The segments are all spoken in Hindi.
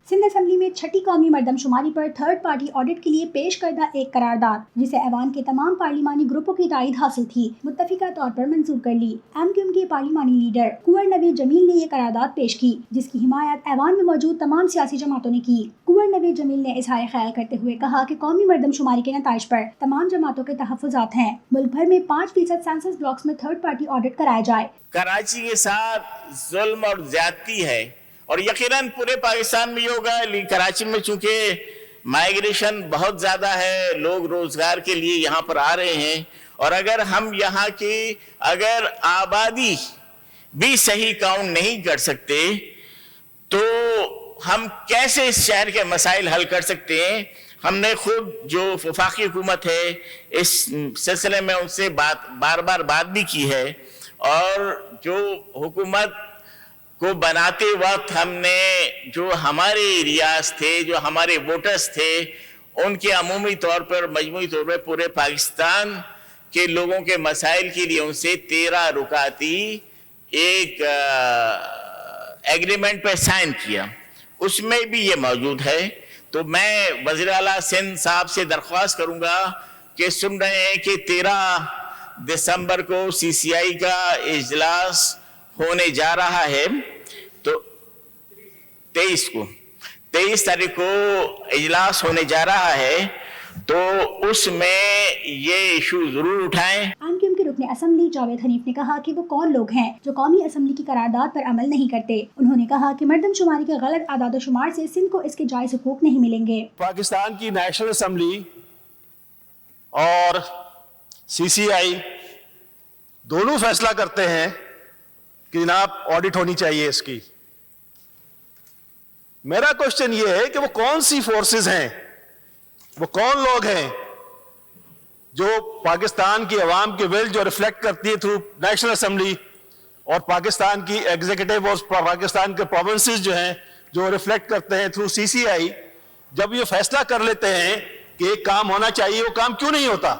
सिंध असम्बली में छठी कौमी मरदमशुमारी पर थर्ड पार्टी ऑडिट के लिए पेश करदा एक करारदाद जिसे ऐवान के तमाम पार्लिमानी ग्रुपों की तायद हासिल थी, मुत्तफिका तौर पर मंजूर कर ली। एमक्यूएम के पार्लिमानी लीडर कुंवर नवीद जमील ने ये करारदाद पेश की, जिसकी हिमायत ऐवान में मौजूद तमाम सियासी जमातों ने की। कुंवर नवीद जमील ने इजहार ख्याल करते हुए कहा कि कौमी मरदमशुमारी के नताइज पर तमाम जमातों के तहफ़्फ़ुज़ात हैं। मुल्क भर में 5% सेंसस ब्लॉक्स में थर्ड पार्टी ऑडिट कराया जाए। कराची के साथ जुल्म और ज्यादती है और यकीनन पूरे पाकिस्तान में होगा, लेकिन कराची में चूंकि माइग्रेशन बहुत ज्यादा है, लोग रोजगार के लिए यहाँ पर आ रहे हैं और अगर हम यहाँ की आबादी भी सही काउंट नहीं कर सकते तो हम कैसे इस शहर के मसाइल हल कर सकते हैं। हमने खुद जो वफाकी हुकूमत है इस सिलसिले में उनसे बार बार बात भी की है और जो हुकूमत को बनाते वक्त हमने जो हमारे एरियाज थे, जो हमारे वोटर्स थे, उनके अमूमी तौर पर मजमूई तौर पर पूरे पाकिस्तान के लोगों के मसाइल के लिए उनसे 13 रुकाती एक एग्रीमेंट पर साइन किया, उसमें भी ये मौजूद है। तो मैं वज़ीर आला सिंध साहब से दरख्वास्त करूंगा कि सुन रहे हैं कि 13 दिसंबर को CCI का इजलास होने जा रहा है, तो 23 तारीख को इजलास होने जा रहा है, तो उसमें ये इशू जरूर उठाएं। एमक्यूएम के रुकने असम्बली जावेद हनीफ ने कहा कि वो कौन लोग हैं जो कौमी असम्बली की करारदाद पर अमल नहीं करते। उन्होंने कहा कि मरदमशुमारी के गलत आदाद शुमार से सिंध को इसके जायज हुकूक नहीं मिलेंगे। पाकिस्तान की नेशनल असम्बली और CCI दोनों फैसला करते हैं कि जनाब ऑडिट होनी चाहिए इसकी। मेरा क्वेश्चन ये है कि वो कौन सी फोर्सेस हैं, वो कौन लोग हैं जो पाकिस्तान की अवाम की विल जो रिफ्लेक्ट करती है थ्रू नेशनल असम्बली और पाकिस्तान की एग्जीक्यूटिव और पाकिस्तान के प्रोविंसेस जो हैं जो रिफ्लेक्ट करते हैं थ्रू CCI, जब ये फैसला कर लेते हैं कि एक काम होना चाहिए, वो काम क्यों नहीं होता?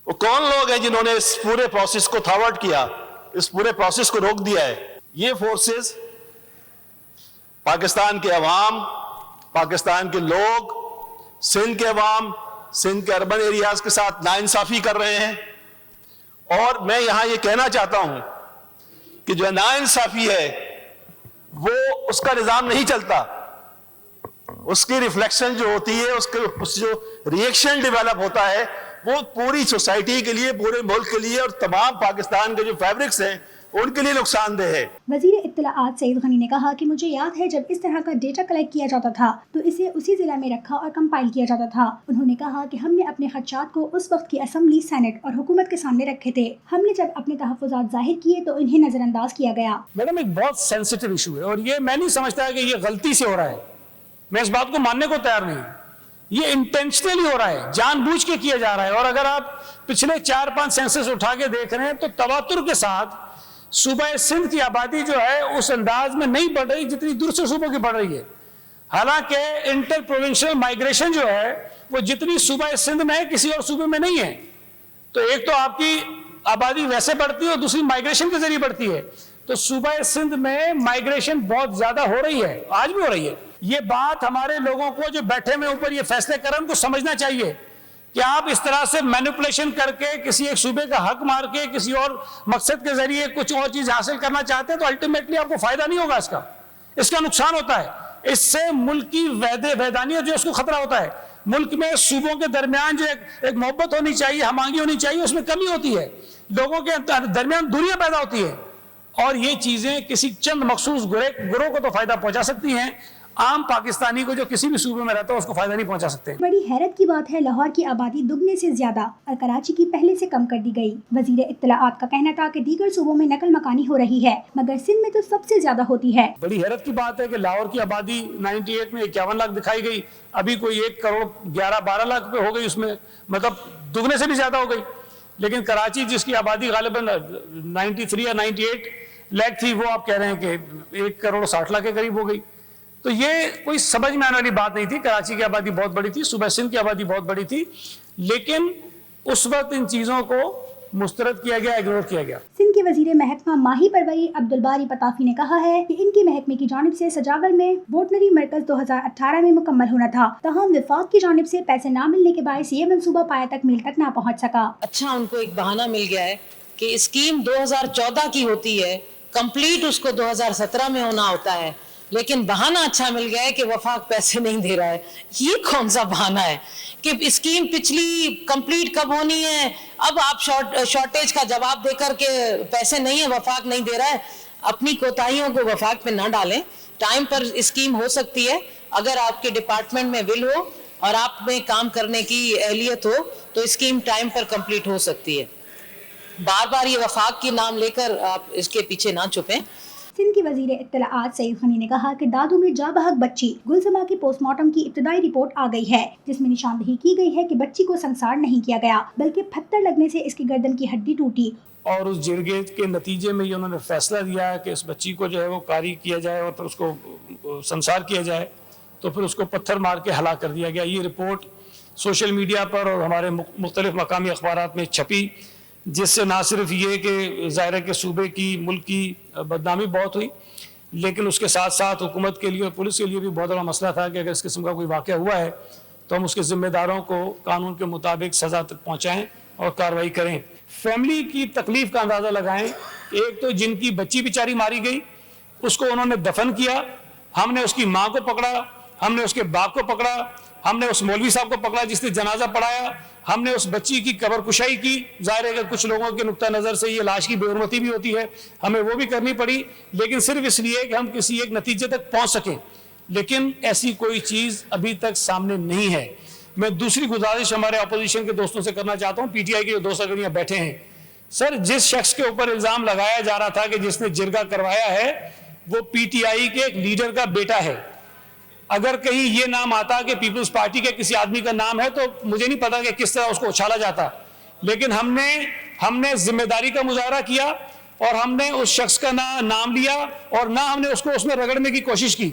वो कौन लोग हैं जिन्होंने इस पूरे प्रोसेस को थॉवर्ट किया, इस पूरे प्रोसेस को रोक दिया है? ये फोर्सेस पाकिस्तान के अवाम, पाकिस्तान के लोग, सिंध के अवाम, सिंध के अर्बन एरियाज के साथ नाइंसाफी कर रहे हैं। और मैं यहां ये कहना चाहता हूं कि जो नाइंसाफी है वो उसका निजाम नहीं चलता, उसकी रिफ्लेक्शन जो होती है, उस जो रिएक्शन डेवलप होता है वो पूरी सोसाइटी के लिए, पूरे मुल्क के लिए और तमाम पाकिस्तान के जो फैब्रिक्स हैं उनके लिए नुकसानदेह है। वजीर इत्तलाआत सईद गनी ने कहा कि मुझे याद है जब इस तरह का डेटा कलेक्ट किया जाता था तो इसे उसी जिला में रखा और कंपाइल किया जाता था। उन्होंने कहा कि हमने अपने खदशात को उस वक्त की असम्बली, सेनेट और हुकूमत के सामने रखे थे। हमने जब अपने तहफ़्फ़ुज़ात जाहिर किए तो इन्हें नजरअंदाज किया गया। मैडम, एक बहुत सेंसिटिव इशू है और ये मैं नहीं समझता कि ये गलती से हो रहा है। मैं इस बात को मानने को तैयार नहीं। ये इंटेंशनली हो रहा है, जानबूझ के किया जा रहा है। और अगर आप पिछले 4-5 सेंसस उठा के देख रहे हैं तो तवातुर के साथ सूबा सिंध की आबादी जो है उस अंदाज में नहीं बढ़ रही जितनी दूसरे सूबों की बढ़ रही है। हालांकि इंटर प्रोविंशियल माइग्रेशन जो है वो जितनी सूबा सिंध में है किसी और सूबे में नहीं है। तो एक तो आपकी आबादी वैसे बढ़ती है और दूसरी माइग्रेशन के जरिए बढ़ती है। तो सूबा सिंध में माइग्रेशन बहुत ज्यादा हो रही है, आज भी हो रही है। ये बात हमारे लोगों को जो बैठे में ऊपर ये फैसले कर रहे हैं उनको समझना चाहिए कि आप इस तरह से मैनिपुलेशन करके किसी एक सूबे का हक मार के किसी और मकसद के जरिए कुछ और चीज हासिल करना चाहते हैं तो अल्टीमेटली आपको फायदा नहीं होगा, इसका नुकसान होता है। इससे मुल्क की वैधानियत जो उसको खतरा होता है। मुल्क में सूबों के दरमियान जो एक मोहब्बत होनी चाहिए, हमांगी होनी चाहिए, उसमें कमी होती है, लोगों के दरमियान दूरियां पैदा होती है और ये चीजें किसी चंद मखसूस गुरों को तो फायदा पहुंचा सकती हैं, आम पाकिस्तानी को जो किसी भी सूबे में रहता है उसको फायदा नहीं पहुंचा सकते। बड़ी हैरत की बात है, लाहौर की आबादी दुगने से ज्यादा और कराची की पहले से कम कर दी गई। वजीर इत्तलाआत का कहना था कि दीगर सूबों में नकल मकानी हो रही है मगर सिंध में तो सबसे ज्यादा होती है। बड़ी हैरत की बात है कि लाहौर की आबादी 98 में 51 लाख दिखाई गई, अभी कोई 1 करोड़ 11-12 लाख पे हो गई, उसमें मतलब दुगने से भी ज्यादा हो गई। लेकिन कराची जिसकी आबादी गालिबन 93 या 98 लाख थी, वो आप कह रहे हैं कि 1 करोड़ 60 लाख के करीब हो गई। तो ये कोई समझ में आने वाली बात नहीं थी। कराची की आबादी बहुत बड़ी थी, सूबा सिंध की आबादी बहुत बड़ी थी, लेकिन उस वक्त इन चीज़ों को मुस्तरद किया गया, इग्नोर किया गया। सिंध के वजीर महकमा माही परवरी अब्दुल बारी पताफी ने कहा है कि इनके महकमे की जानिब से सजावल में वोटनरी मरकज 2018 में मुकम्मल होना था, तहम विफाक की जानिब से पैसे न मिलने के बायस ये मंसूबा पाया तक मील तक न पहुँच सका। अच्छा, उनको एक बहाना मिल गया है कि स्कीम 2014 की होती है, कंप्लीट उसको 2017 में होना होता है, लेकिन बहाना अच्छा मिल गया है कि वफाक पैसे नहीं दे रहा है। ये कौन सा बहाना है कि स्कीम पिछली कंप्लीट कब होनी है, अब आप शॉर्टेज का जवाब देकर के पैसे नहीं है, वफाक नहीं दे रहा है। अपनी कोताहियों को वफाक पे ना डालें, टाइम पर स्कीम हो सकती है। अगर आपके डिपार्टमेंट में विल हो और आप में काम करने की अहलियत हो तो स्कीम टाइम पर कंप्लीट हो सकती है। बार बार ये वफाक की नाम लेकर आप इसके पीछे ना छुपें। सिंध की वजीर इत्तलाआत सईद खनी ने कहा कि दादू में जाबहक बच्ची गुलसमा की पोस्टमार्टम की इब्तदाई रिपोर्ट आ गई है, जिसमें निशानदही की गई है कि बच्ची को संसार नहीं किया गया बल्कि पत्थर लगने से इसकी गर्दन की हड्डी टूटी। और उस जिरगे के नतीजे में ये उन्होंने फैसला दिया कि इस बच्ची को जो है वो कारी किया जाए और फिर उसको संसार किया जाए, तो फिर उसको पत्थर मार के हलाक कर दिया गया। ये रिपोर्ट सोशल मीडिया पर और हमारे मुख्तलिफ मकामी अखबारात में छपी, जिससे ना सिर्फ ये कि ज़ाहिर है कि सूबे की मुल्क की बदनामी बहुत हुई, लेकिन उसके साथ साथ हुकूमत के लिए और पुलिस के लिए भी बहुत बड़ा मसला था कि अगर इस किस्म का कोई वाक़या हुआ है तो हम उसके ज़िम्मेदारों को कानून के मुताबिक सज़ा तक पहुँचाएँ और कार्रवाई करें। फैमिली की तकलीफ़ का अंदाज़ा लगाएं। एक तो जिनकी बच्ची बेचारी मारी गई, उसको उन्होंने दफन किया, हमने उसकी माँ को पकड़ा, हमने उसके बाप को पकड़ा, हमने उस मौलवी साहब को पकड़ा जिसने जनाजा पढ़ाया, हमने उस बच्ची की कब्र कुशाई की। जाहिर है कि कुछ लोगों के नुक्ता नज़र से ये लाश की बेहुरमती भी होती है, हमें वो भी करनी पड़ी, लेकिन सिर्फ इसलिए कि हम किसी एक नतीजे तक पहुंच सकें। लेकिन ऐसी कोई चीज़ अभी तक सामने नहीं है। मैं दूसरी गुजारिश हमारे अपोजिशन के दोस्तों से करना चाहता हूँ, पीटीआई के जो दोस्त अगर यहाँ बैठे हैं, सर जिस शख्स के ऊपर इल्ज़ाम लगाया जा रहा था कि जिसने जिरगा करवाया है वो पीटीआई के एक लीडर का बेटा है। अगर कहीं ये नाम आता कि पीपल्स पार्टी के किसी आदमी का नाम है तो मुझे नहीं पता कि किस तरह उसको उछाला जाता, लेकिन हमने जिम्मेदारी का मुजाहरा किया और हमने उस शख्स का नाम लिया और ना हमने उसको उसमें रगड़ने की कोशिश की।